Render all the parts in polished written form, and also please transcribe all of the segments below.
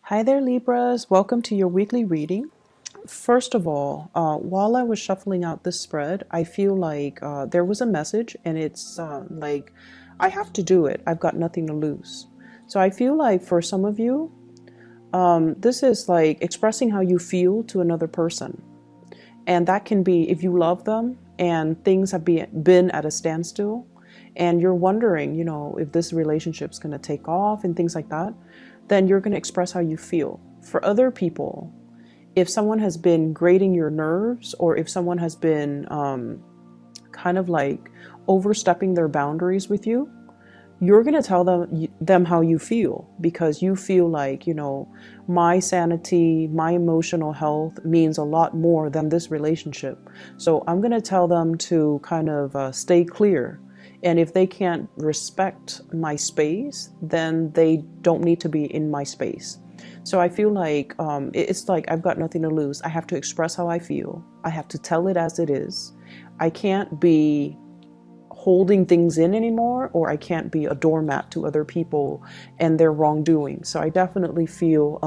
Hi there, Libras. Welcome to your weekly reading. First of all, while I was shuffling out this spread, I feel like there was a message, and it's like I have to do it. I've got nothing to lose. So I feel like for some of you, this is like expressing how you feel to another person. And that can be if you love them and things have been at a standstill and you're wondering, if this relationship's going to take off and things like that, then you're going to express how you feel. For other people, if someone has been grating your nerves or if someone has been kind of like overstepping their boundaries with you, you're going to tell them how you feel, because you feel like, my sanity, my emotional health means a lot more than this relationship. So I'm going to tell them to kind of stay clear. And if they can't respect my space, then they don't need to be in my space. So I feel like it's like I've got nothing to lose. I have to express how I feel. I have to tell it as it is. I can't be holding things in anymore, or I can't be a doormat to other people and their wrongdoing. So I definitely feel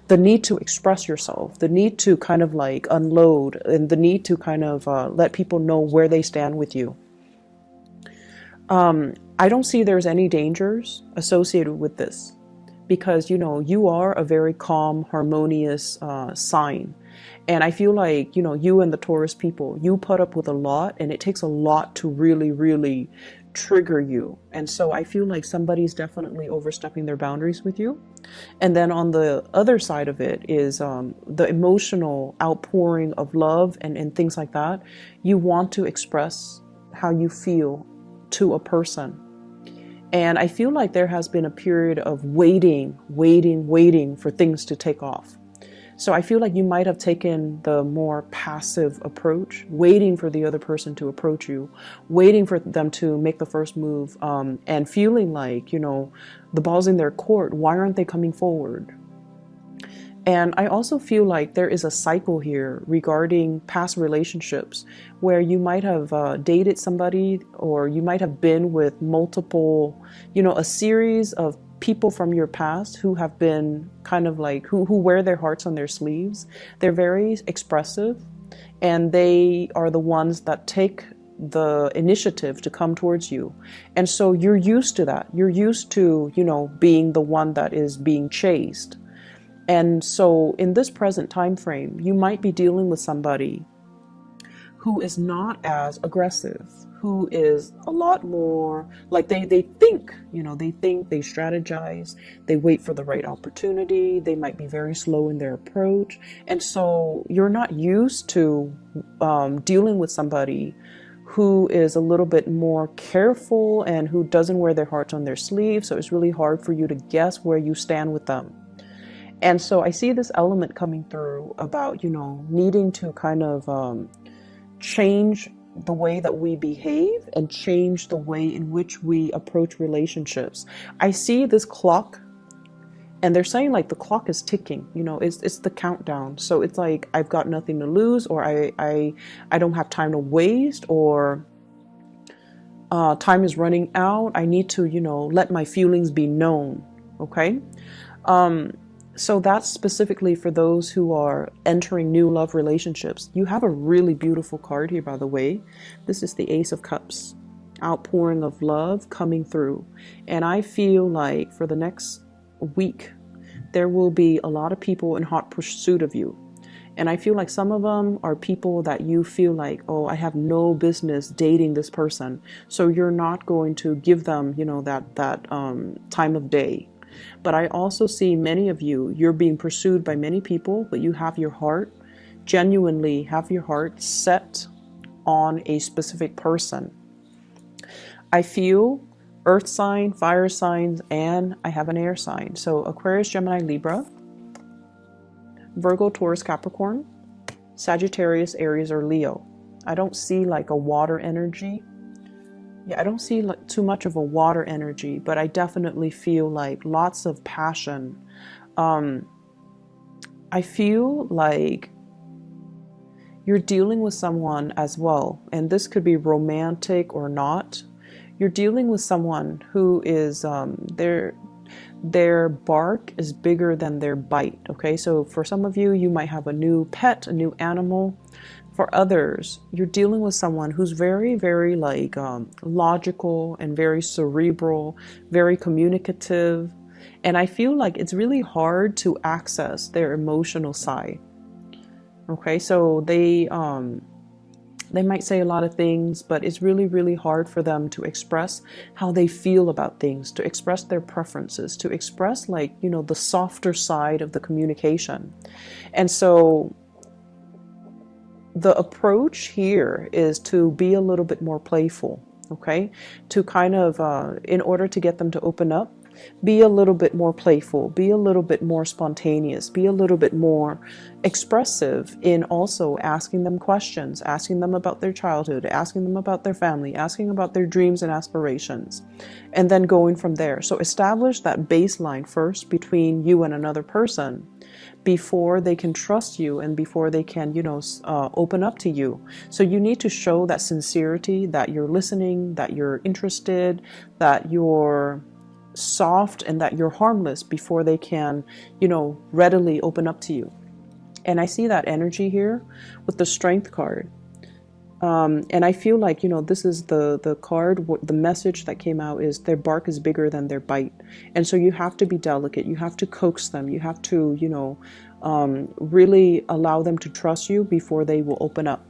the need to express yourself, the need to kind of like unload, and the need to kind of let people know where they stand with you. I don't see there's any dangers associated with this, because you are a very calm, harmonious sign. And I feel like, you and the Taurus people, you put up with a lot, and it takes a lot to really, really trigger you. And so I feel like somebody's definitely overstepping their boundaries with you. And then on the other side of it is the emotional outpouring of love and things like that. You want to express how you feel to a person. And I feel like there has been a period of waiting for things to take off. So I feel like you might have taken the more passive approach, waiting for the other person to approach you, waiting for them to make the first move, and feeling like, the ball's in their court. Why aren't they coming forward? And I also feel like there is a cycle here regarding past relationships where you might have dated somebody, or you might have been with multiple, a series of people from your past who have been kind of like, who wear their hearts on their sleeves. They're very expressive, and they are the ones that take the initiative to come towards you. And so you're used to that. You're used to, being the one that is being chased. And so in this present time frame, you might be dealing with somebody who is not as aggressive, who is a lot more like they think, they strategize, they wait for the right opportunity, they might be very slow in their approach. And so you're not used to dealing with somebody who is a little bit more careful and who doesn't wear their hearts on their sleeve. So it's really hard for you to guess where you stand with them. And so I see this element coming through about, needing to kind of change the way that we behave and change the way in which we approach relationships. I see this clock, and they're saying like the clock is ticking, it's the countdown. So it's like, I've got nothing to lose, or I don't have time to waste, or time is running out. I need to, let my feelings be known. Okay. So that's specifically for those who are entering new love relationships. You have a really beautiful card here, by the way. This is the Ace of Cups, outpouring of love coming through. And I feel like for the next week, there will be a lot of people in hot pursuit of you. And I feel like some of them are people that you feel like, oh, I have no business dating this person. So you're not going to give them, that time of day. But I also see many of you, you're being pursued by many people, but you have your heart, genuinely have your heart set on a specific person. I feel earth sign, fire signs, and I have an air sign. So Aquarius, Gemini, Libra, Virgo, Taurus, Capricorn, Sagittarius, Aries, or Leo. I don't see like a water energy. Yeah, I don't see like too much of a water energy, but I definitely feel like lots of passion. I feel like you're dealing with someone as well, and this could be romantic or not. You're dealing with someone who is Their bark is bigger than their bite. Okay, so for some of you, you might have a new pet, a new animal. For others, you're dealing with someone who's very, very like logical and very cerebral, very communicative. And I feel like it's really hard to access their emotional side. Okay, so they might say a lot of things, but it's really, really hard for them to express how they feel about things, to express their preferences, to express like, you know, the softer side of the communication. And so the approach here is to be a little bit more playful, okay? To kind of, in order to get them to open up, be a little bit more playful, be a little bit more spontaneous, be a little bit more expressive in also asking them questions, asking them about their childhood, asking them about their family, asking about their dreams and aspirations, and then going from there. So establish that baseline first between you and another person before they can trust you and before they can, you know, open up to you. So you need to show that sincerity, that you're listening, that you're interested, that you're soft, and that you're harmless before they can, you know, readily open up to you. And I see that energy here with the Strength card. And I feel like, you know, this is the card, the message that came out is their bark is bigger than their bite. And so you have to be delicate. You have to coax them. You have to, you know, really allow them to trust you before they will open up.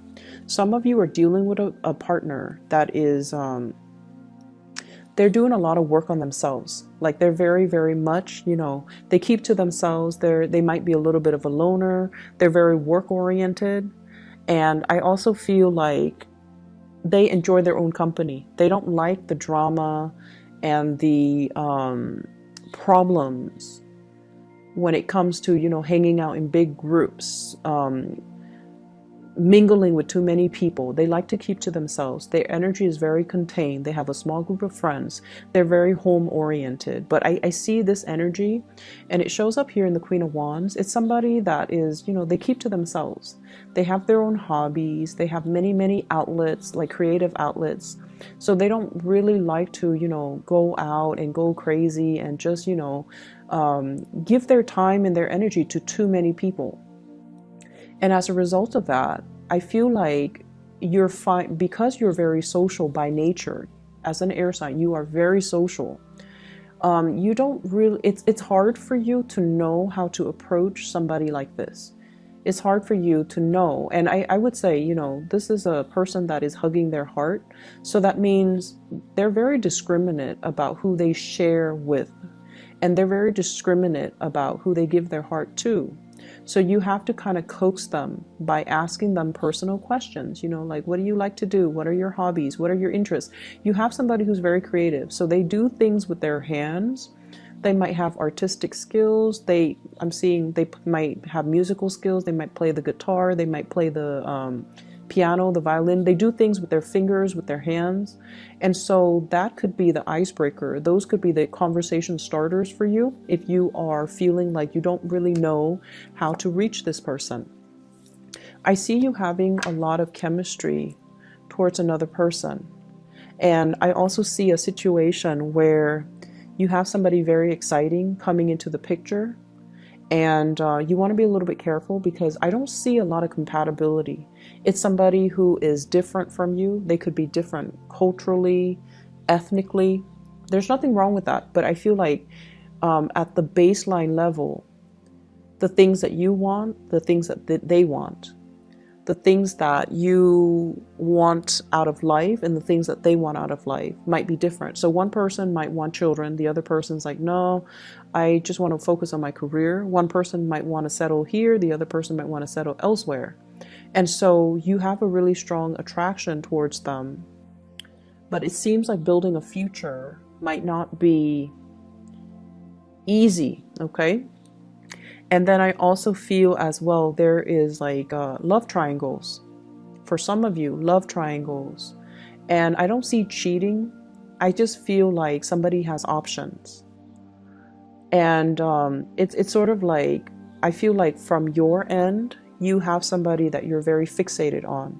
Some of you are dealing with a partner that is, they're doing a lot of work on themselves. Like they're very, very much, you know, they keep to themselves. They might be a little bit of a loner. They're very work oriented. And I also feel like they enjoy their own company. They don't like the drama and the problems when it comes to, you know, hanging out in big groups, mingling with too many people. They like to keep to themselves. Their energy is very contained. They have a small group of friends. They're very home oriented. But I see this energy, and it shows up here in the Queen of Wands. It's somebody that is, you know, they keep to themselves. They have their own hobbies. They have many, many outlets, like creative outlets. So they don't really like to, you know, go out and go crazy and just, you know, give their time and their energy to too many people. And as a result of that, I feel like you're fine because you're very social by nature. As an air sign, you are very social. You don't really, it's hard for you to know how to approach somebody like this. It's hard for you to know. And I would say, you know, this is a person that is hugging their heart. So that means they're very discriminate about who they share with. And they're very discriminate about who they give their heart to. So you have to kind of coax them by asking them personal questions, you know, like, what do you like to do? What are your hobbies? What are your interests? You have somebody who's very creative. So they do things with their hands. They might have artistic skills. I'm seeing they might have musical skills. They might play the guitar. They might play the piano, the violin. They do things with their fingers, with their hands. And so that could be the icebreaker. Those could be the conversation starters for you if you are feeling like you don't really know how to reach this person. I see you having a lot of chemistry towards another person. And I also see a situation where you have somebody very exciting coming into the picture. And you want to be a little bit careful because I don't see a lot of compatibility. It's somebody who is different from you. They could be different culturally, ethnically. There's nothing wrong with that. But I feel like at the baseline level, the things that you want, the things that they want, the things that you want out of life and the things that they want out of life might be different. So one person might want children. The other person's like, no, I just want to focus on my career. One person might want to settle here. The other person might want to settle elsewhere. And so you have a really strong attraction towards them. But it seems like building a future might not be easy, okay? And then I also feel as well, there is like love triangles. For some of you, love triangles. And I don't see cheating. I just feel like somebody has options. And it's sort of like, I feel like from your end, you have somebody that you're very fixated on,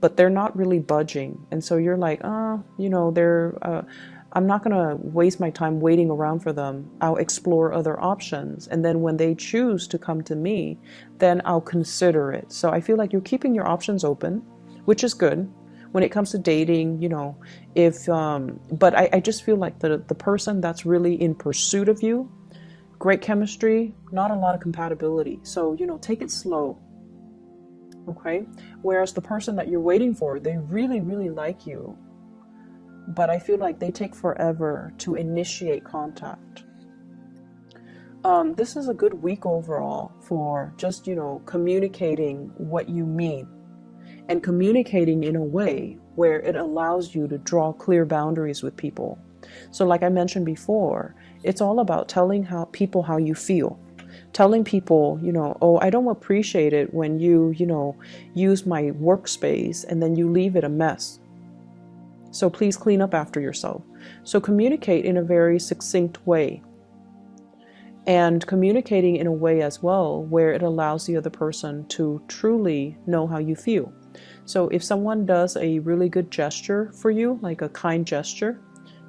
but they're not really budging. And so you're like, you know, I'm not going to waste my time waiting around for them. I'll explore other options. And then when they choose to come to me, then I'll consider it. So I feel like you're keeping your options open, which is good. When it comes to dating, you know, but I just feel like the person that's really in pursuit of you, great chemistry, not a lot of compatibility. So, you know, take it slow. Okay. Whereas the person that you're waiting for, they really, really like you. But I feel like they take forever to initiate contact. This is a good week overall for just, you know, communicating what you mean and communicating in a way where it allows you to draw clear boundaries with people. So like I mentioned before, it's all about telling people how you feel. Telling people, you know, oh, I don't appreciate it when you know, use my workspace and then you leave it a mess. So please clean up after yourself. So communicate in a very succinct way. And communicating in a way as well where it allows the other person to truly know how you feel. So if someone does a really good gesture for you, like a kind gesture,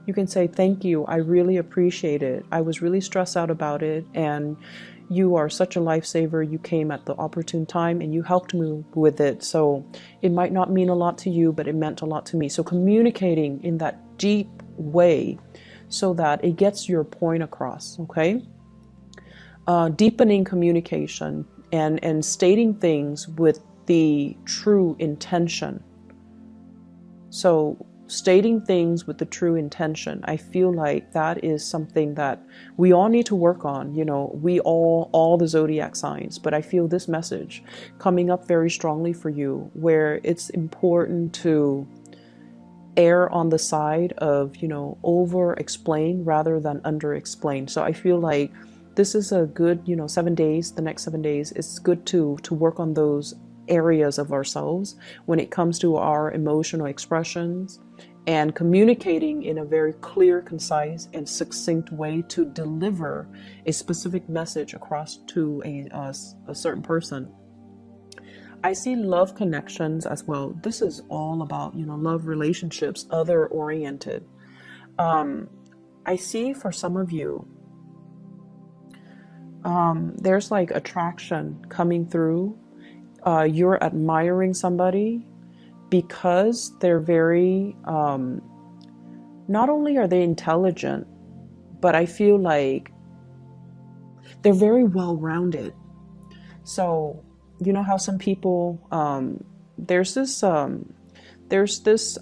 you can say, thank you, I really appreciate it. I was really stressed out about it, and you are such a lifesaver. You came at the opportune time and you helped me with it. So it might not mean a lot to you, but it meant a lot to me. So communicating in that deep way so that it gets your point across, okay? Deepening communication and stating things with the true intention. So stating things with the true intention, I feel like that is something that we all need to work on. You know, we all the zodiac signs, but I feel this message coming up very strongly for you, where it's important to err on the side of, you know, over explain rather than under explain. So I feel like this is a good, you know, 7 days, the next 7 days, it's good to work on those areas of ourselves when it comes to our emotional expressions and communicating in a very clear, concise, and succinct way to deliver a specific message across to a certain person. I see love connections as well. This is all about, you know, love relationships, other oriented. I see for some of you, there's like attraction coming through. You're admiring somebody because they're very, not only are they intelligent, but I feel like they're very well-rounded. So, you know how some people, there's this,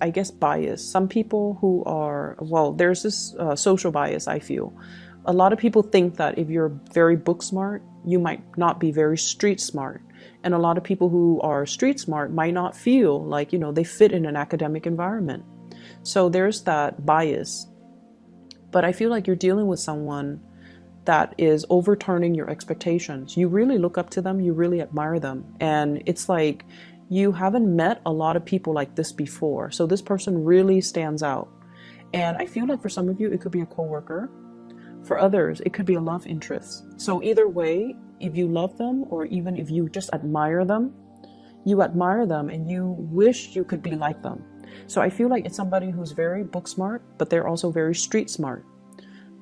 I guess, bias. Some people who are, well, there's this social bias, I feel. A lot of people think that if you're very book smart, you might not be very street smart. And a lot of people who are street smart might not feel like, you know, they fit in an academic environment. So there's that bias. But I feel like you're dealing with someone that is overturning your expectations. You really look up to them. You really admire them. And it's like you haven't met a lot of people like this before. So this person really stands out. And I feel like for some of you, it could be a coworker. For others, it could be a love interest. So either way, if you love them or even if you just admire them and you wish you could be like them. So I feel like it's somebody who's very book smart, but they're also very street smart.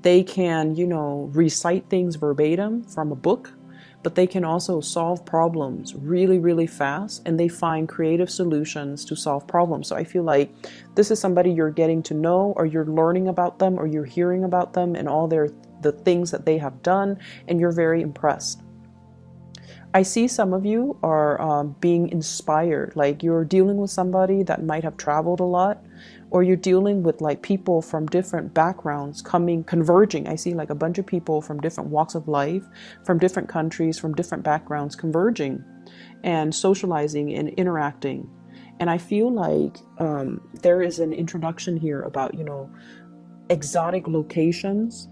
They can, you know, recite things verbatim from a book, but they can also solve problems really, really fast, and they find creative solutions to solve problems. So I feel like this is somebody you're getting to know, or you're learning about them, or you're hearing about them and all the things that they have done, and you're very impressed. I see some of you are being inspired, like you're dealing with somebody that might have traveled a lot, or you're dealing with like people from different backgrounds converging. I see like a bunch of people from different walks of life, from different countries, from different backgrounds converging and socializing and interacting. And I feel like there is an introduction here about, you know, exotic locations.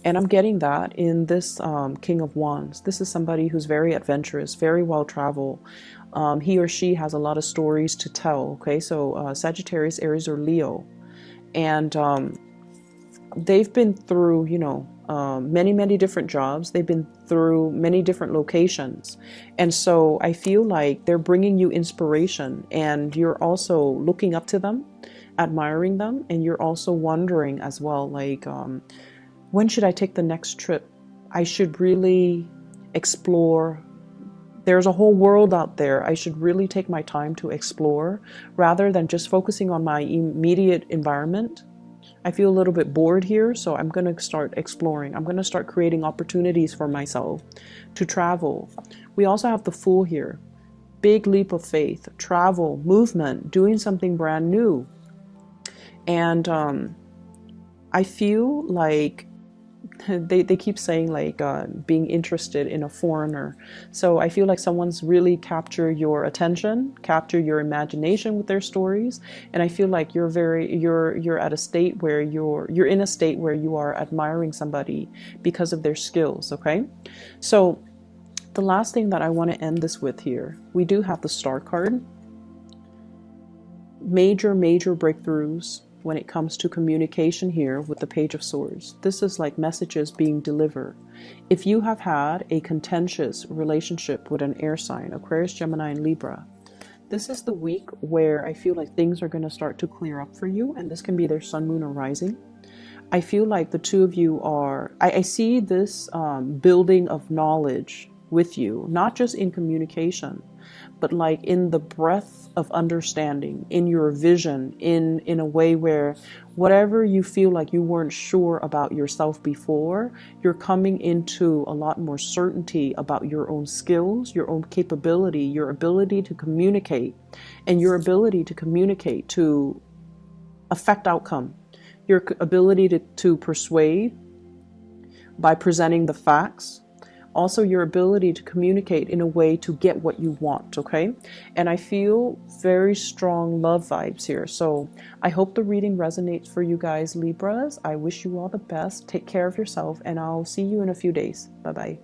And I'm getting that in this King of Wands. This is somebody who's very adventurous, very well-traveled. He or she has a lot of stories to tell, okay? So Sagittarius, Aries, or Leo. And they've been through, you know, many, many different jobs. They've been through many different locations. And so I feel like they're bringing you inspiration, and you're also looking up to them. admiring them, and you're also wondering as well, like, when should I take the next trip? I should really explore. There's a whole world out there. I should really take my time to explore rather than just focusing on my immediate environment. I feel a little bit bored here, so I'm going to start exploring. I'm going to start creating opportunities for myself to travel. We also have the Fool here. Big leap of faith, travel, movement, doing something brand new. And I feel like they keep saying like being interested in a foreigner. So I feel like someone's really captured your attention, captured your imagination with their stories. And I feel like you're at a state where you're in a state where you are admiring somebody because of their skills. Okay. So the last thing that I want to end this with here, we do have the Star card. Major breakthroughs when it comes to communication here with the Page of Swords. This is like messages being delivered. If you have had a contentious relationship with an air sign, Aquarius, Gemini, and Libra, this is the week where I feel like things are going to start to clear up for you, and this can be their sun, moon, or rising. I feel like the two of you are, I see this building of knowledge with you, not just in communication, but like in the breadth of understanding, in your vision, in a way where whatever you feel like you weren't sure about yourself before, you're coming into a lot more certainty about your own skills, your own capability, your ability to communicate, and your ability to communicate to affect outcome, your ability to persuade by presenting the facts. Also, your ability to communicate in a way to get what you want, okay? And I feel very strong love vibes here. So I hope the reading resonates for you guys, Libras. I wish you all the best. Take care of yourself, and I'll see you in a few days. Bye-bye.